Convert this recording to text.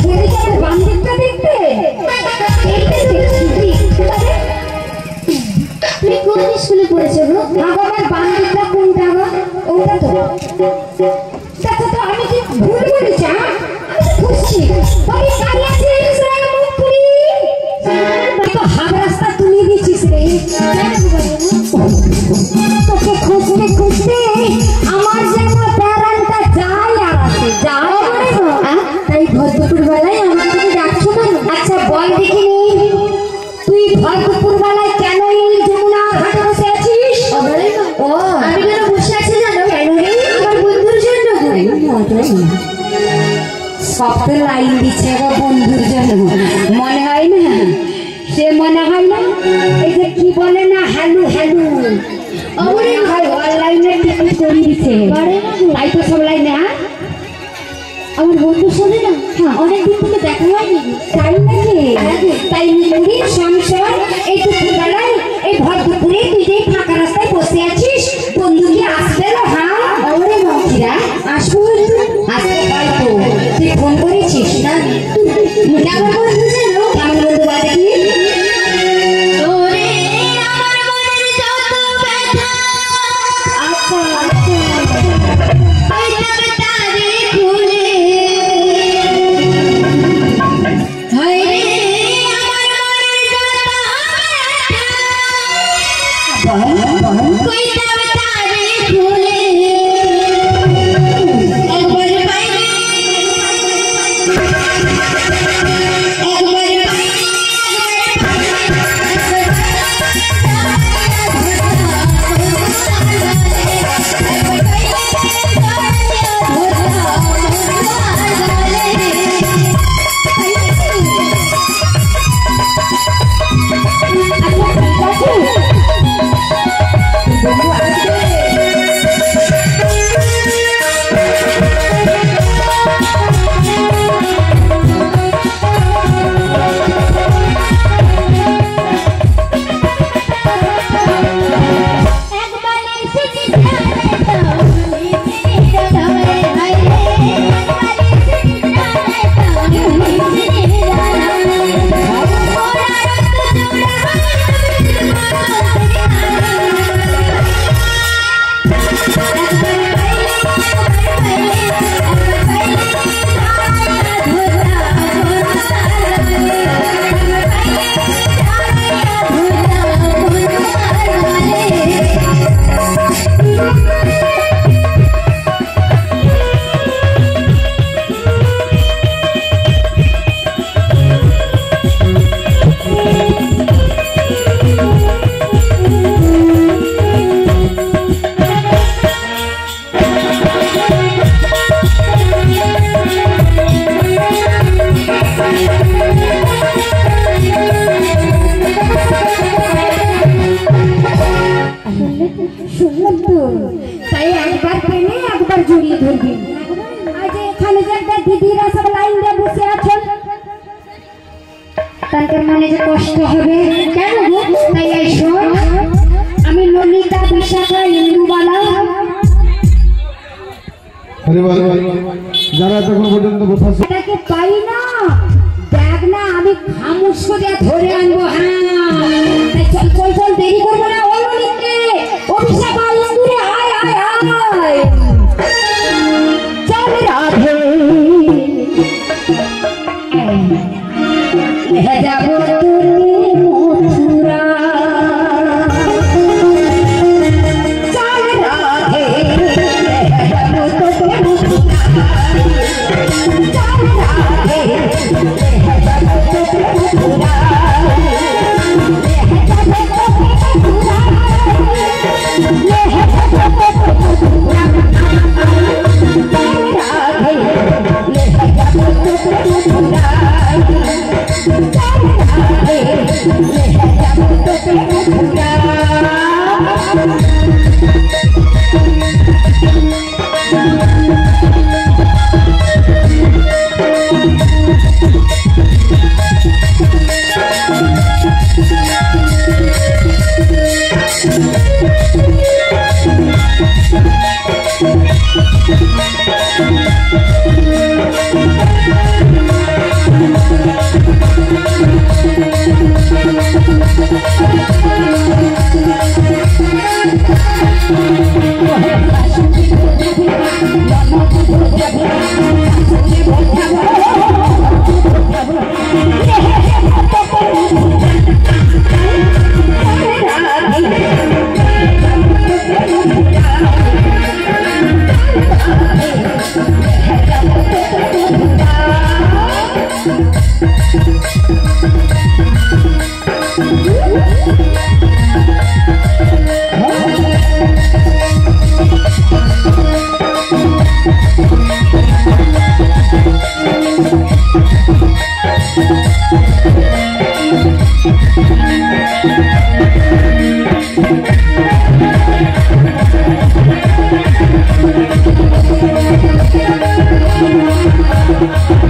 চলে যাবে বান্ধবটা দেখতে। তুমি কোন স্কুলে পড়েছো গো? আমার বান্ধবটা কোনটা গো? ওটা তো দেখো তো আমি কি ভুল বলেছি? আমি খুশি বাড়ি গাড়ি আছে ইসরায়েল মুখপুরি তো হাত রাস্তা তুলে দিচ্ছিস রে। তোকে খুঁজতে খুঁজতে আমার যেন প্যারানটা যায় আর আসে যায়। তাই ভদ্রপুর বেলায় আমার থেকে ডাকছো কেন? আচ্ছা বল দেখিনি তুই ভরপুর বেলায় কেন এই যমুনার ঘাটে বসে আছিস? ও আমি কেন বসে আছি জানো? কেন রে? আমার বন্ধুর জন্য। সব তো লাইন দিচ্ছে গো বন্ধুর জন্য। মনে হয় না সে মনে হয় না এই যে কি বলে না হ্যালু হ্যালু মনে হয় অনলাইনে টিকিট করে দিচ্ছে তাই তো সব লাইনে। আমার বন্ধুর সাথে না অনেকদিন থেকে দেখা হয়নি। তাই নাকি? তাই মুড়ির সংসার এই দুপুরবেলায় এই ভরপুরে তুই যে ফাঁকা রাস্তায় বসে আছিস বন্ধু কি আসবে না? হ্যাঁ ওরে মন্ত্রীরা আসবো আসতে হয়তো তুই ফোন করেছিস না? কেমন বন্ধু জানো? কেমন বন্ধু বল দেখি। তাই একবার পেলে একবার জড়িয়ে ধরবি। আজ এখানে যে একটা দিদিরা সব লাইন দিয়ে বসে আছেন তাদের মনে যে কষ্ট হবে কেন গো? তাই এই শোন আমি ললিতা বিশাখা ইন্দুবালা যারা তখন পর্যন্ত বসে এটাকে পাই না দেখ না আমি খামোশ করে ধরে আনবো। হ্যাঁ চল চল চল দেরি করবো না। ও ললিতে অভিষেক আল্লাহ দূরে আয় আয় আয় চল রাধে যাবো তুমি মথুরা চল রাধে যাবো তোকে মথুরা চল রাধে যাবো তোকে মথুরা Thank you.